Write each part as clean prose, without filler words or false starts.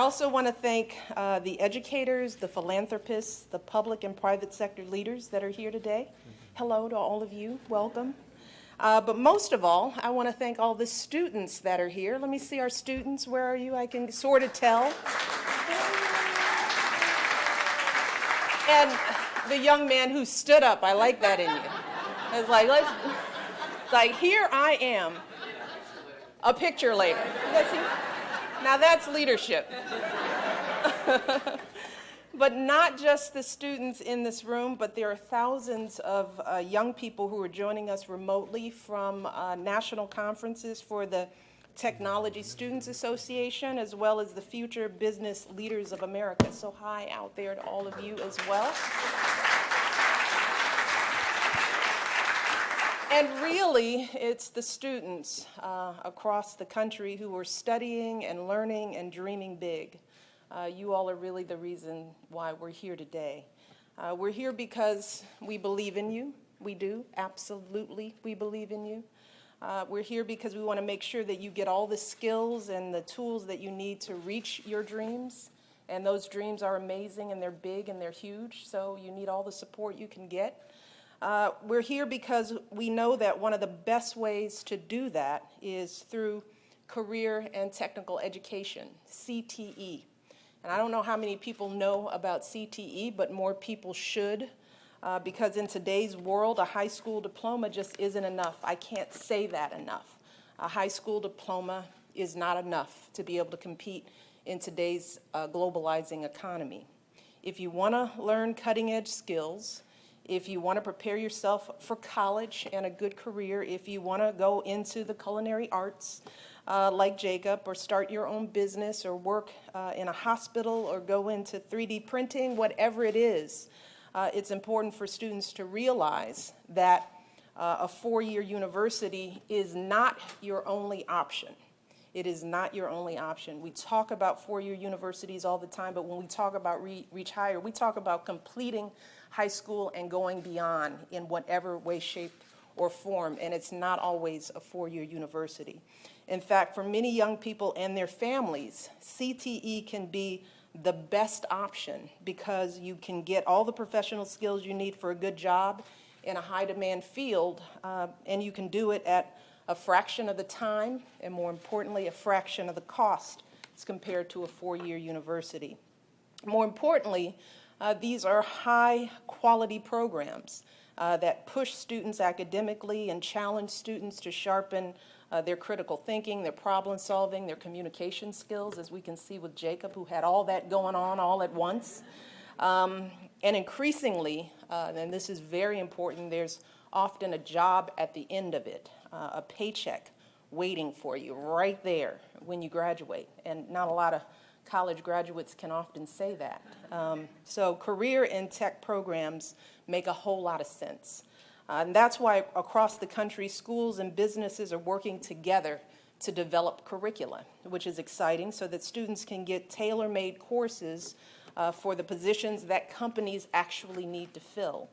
also want to thank the educators, the philanthropists, the public and private sector leaders that are here today. Hello to all of you. Welcome. But most of all, I want to thank all the students that are here. Let me see our students. Where are you? I can sort of tell. And the young man who stood up, I like that in you. It's like, here I am. A picture later. Now that's leadership. But not just the students in this room, but there are thousands of young people who are joining us remotely from national conferences for the Technology Students Association, as well as the Future Business Leaders of America. So hi out there to all of you as well. And really, it's the students across the country who are studying and learning and dreaming big. You all are really the reason why we're here today. We're here because we believe in you. We do, absolutely, we believe in you. We're here because we want to make sure that you get all the skills and the tools that you need to reach your dreams. And those dreams are amazing and they're big and they're huge, so you need all the support you can get. We're here because we know that one of the best ways to do that is through career and technical education, CTE. And I don't know how many people know about CTE, but more people should, because in today's world, a high school diploma just isn't enough. I can't say that enough. A high school diploma is not enough to be able to compete in today's globalizing economy. If you want to learn cutting-edge skills, if you want to prepare yourself for college and a good career, if you want to go into the culinary arts, like Jacob, or start your own business, or work in a hospital, or go into 3D printing, whatever it is, it's important for students to realize that a four-year university is not your only option. It is not your only option. We talk about four-year universities all the time, but when we talk about Reach Higher, we talk about completing high school and going beyond in whatever way, shape, or form, and it's not always a four-year university. In fact, for many young people and their families, CTE can be the best option because you can get all the professional skills you need for a good job in a high-demand field, and you can do it at a fraction of the time, and more importantly, a fraction of the cost as compared to a four-year university. More importantly, these are high-quality programs that push students academically and challenge students to sharpen their critical thinking, their problem solving, their communication skills, as we can see with Jacob, who had all that going on all at once. And increasingly, and this is very important, there's often a job at the end of it, a paycheck waiting for you right there when you graduate. And not a lot of college graduates can often say that. So career and tech programs make a whole lot of sense. And that's why across the country, schools and businesses are working together to develop curricula, which is exciting, so that students can get tailor-made courses for the positions that companies actually need to fill.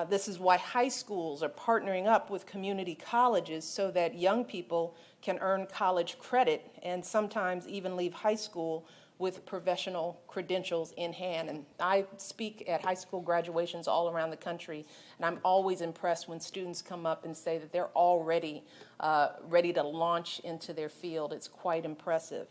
This is why high schools are partnering up with community colleges so that young people can earn college credit and sometimes even leave high school with professional credentials in hand. And I speak at high school graduations all around the country, and I'm always impressed when students come up and say that they're already ready to launch into their field. It's quite impressive.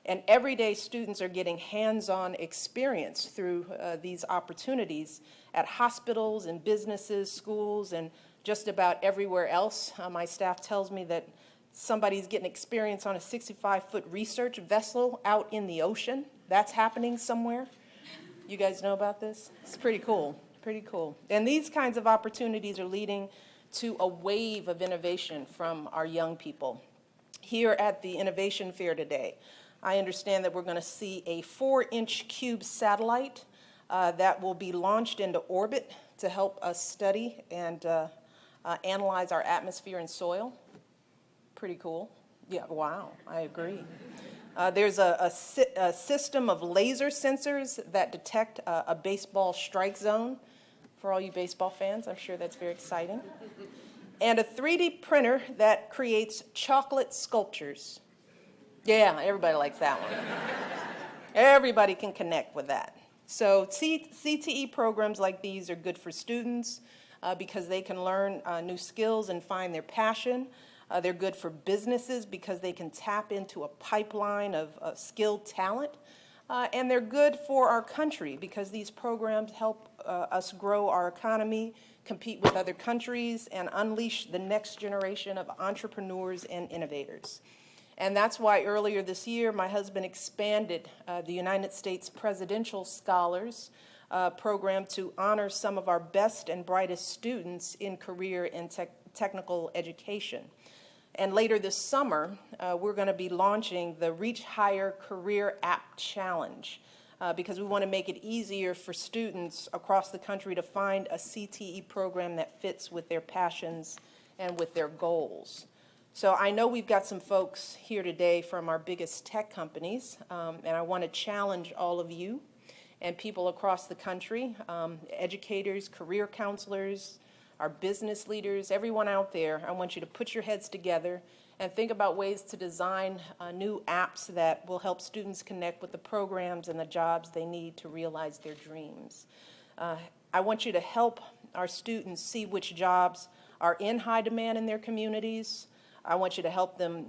And everyday students are getting hands-on experience through these opportunities at hospitals and businesses, schools, and just about everywhere else. My staff tells me that somebody's getting experience on a 65-foot research vessel out in the ocean. That's happening somewhere. You guys know about this? It's pretty cool, pretty cool. And these kinds of opportunities are leading to a wave of innovation from our young people. Here at the Innovation Fair today, I understand that we're going to see a 4-inch cube satellite that will be launched into orbit to help us study and analyze our atmosphere and soil. Pretty cool. Yeah, wow, I agree. There's a system of laser sensors that detect a baseball strike zone. For all you baseball fans, I'm sure that's very exciting. And a 3D printer that creates chocolate sculptures. Yeah, everybody likes that one. Everybody can connect with that. So CTE programs like these are good for students because they can learn new skills and find their passion. They're good for businesses because they can tap into a pipeline of skilled talent. And they're good for our country because these programs help us grow our economy, compete with other countries, and unleash the next generation of entrepreneurs and innovators. And that's why earlier this year, my husband expanded the United States Presidential Scholars program to honor some of our best and brightest students in career and technical education. And later this summer, we're going to be launching the Reach Higher Career App Challenge because we want to make it easier for students across the country to find a CTE program that fits with their passions and with their goals. So I know we've got some folks here today from our biggest tech companies, and I want to challenge all of you and people across the country, educators, career counselors, our business leaders, everyone out there. I want you to put your heads together and think about ways to design new apps that will help students connect with the programs and the jobs they need to realize their dreams. I want you to help our students see which jobs are in high demand in their communities. I want you to help them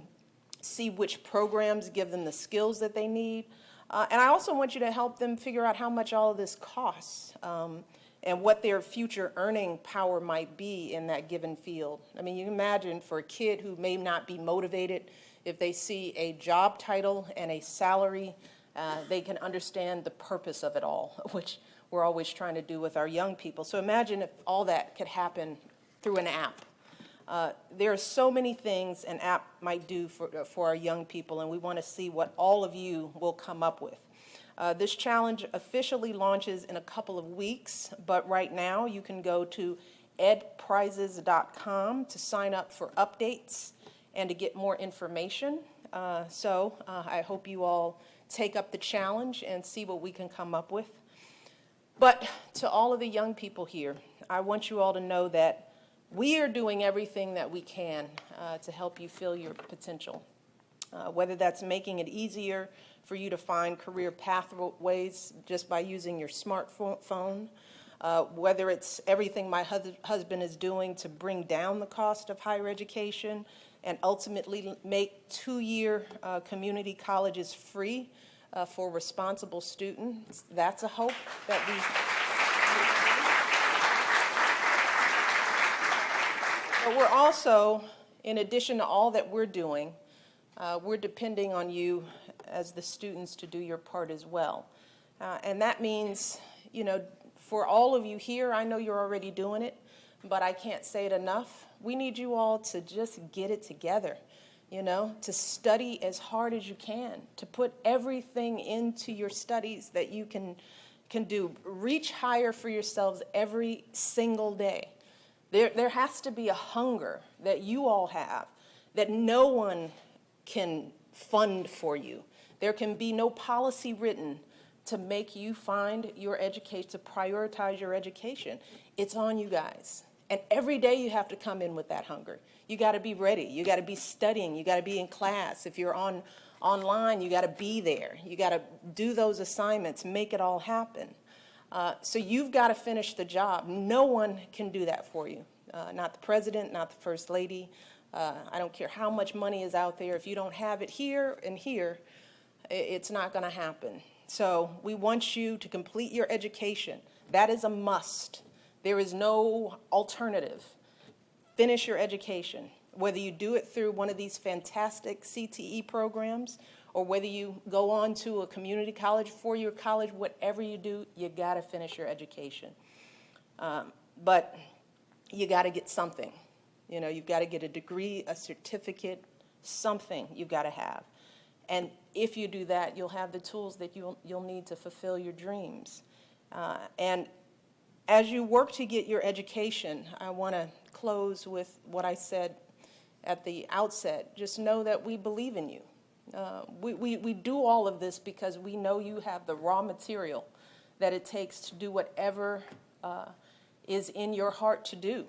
see which programs give them the skills that they need. And I also want you to help them figure out how much all of this costs and what their future earning power might be in that given field. I mean, you can imagine for a kid who may not be motivated, if they see a job title and a salary, they can understand the purpose of it all, which we're always trying to do with our young people. So imagine if all that could happen through an app. There are so many things an app might do for our young people, and we want to see what all of you will come up with. This challenge officially launches in a couple of weeks, but right now you can go to edprizes.com to sign up for updates and to get more information. So I hope you all take up the challenge and see what we can come up with. But to all of the young people here, I want you all to know that we are doing everything that we can to help you fill your potential, whether that's making it easier for you to find career pathways just by using your smartphone, whether it's everything my husband is doing to bring down the cost of higher education and ultimately make two-year community colleges free for responsible students. That's a hope that we... But we're also, in addition to all that we're doing, we're depending on you as the students to do your part as well. And that means, you know, for all of you here, I know you're already doing it, but I can't say it enough. We need you all to just get it together, you know, to study as hard as you can, to put everything into your studies that you can do. Reach higher for yourselves every single day. There has to be a hunger that you all have that no one can fund for you. There can be no policy written to make you find your education, to prioritize your education. It's on you guys. And every day you have to come in with that hunger. You got to be ready. You got to be studying. You got to be in class. If you're online, you got to be there. You got to do those assignments, make it all happen. So you've got to finish the job. No one can do that for you. Not the president, not the first lady. I don't care how much money is out there. If you don't have it here and here, it's not going to happen. So we want you to complete your education. That is a must. There is no alternative. Finish your education. Whether you do it through one of these fantastic CTE programs or whether you go on to a community college, four-year college, whatever you do, you got to finish your education. But you got to get something. You know, you've got to get a degree, a certificate, something you've got to have. And if you do that, you'll have the tools that you'll need to fulfill your dreams. And as you work to get your education, I want to close with what I said at the outset. Just know that we believe in you. We do all of this because we know you have the raw material that it takes to do whatever is in your heart to do.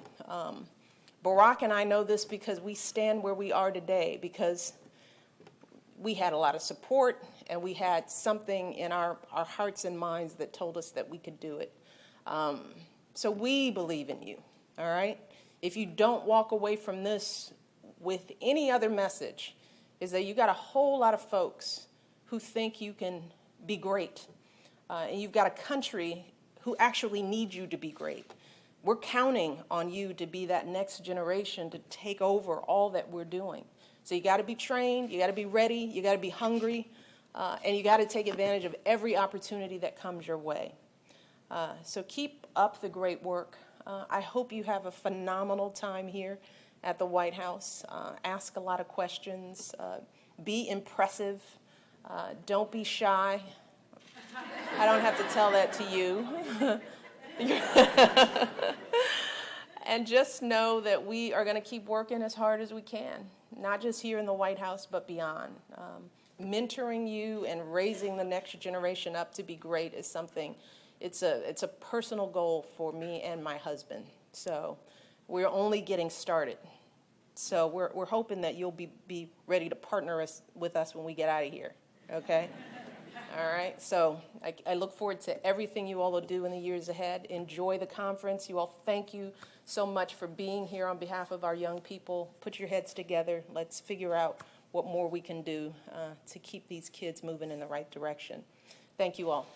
Barack and I know this because we stand where we are today, because we had a lot of support, and we had something in our hearts and minds that told us that we could do it. So we believe in you, all right? If you don't walk away from this with any other message, is that you got a whole lot of folks who think you can be great. And you've got a country who actually needs you to be great. We're counting on you to be that next generation to take over all that we're doing. So you got to be trained, you got to be ready, you got to be hungry, and you got to take advantage of every opportunity that comes your way. So keep up the great work. I hope you have a phenomenal time here at the White House. Ask a lot of questions. Be impressive. Don't be shy. I don't have to tell that to you. And just know that we are going to keep working as hard as we can, not just here in the White House, but beyond. Mentoring you and raising the next generation up to be great is something, it's a personal goal for me and my husband. So we're only getting started. So we're hoping that you'll be ready to partner with us when we get out of here, okay? All right, so I look forward to everything you all will do in the years ahead. Enjoy the conference. You all, thank you so much for being here on behalf of our young people. Put your heads together. Let's figure out what more we can do to keep these kids moving in the right direction. Thank you all.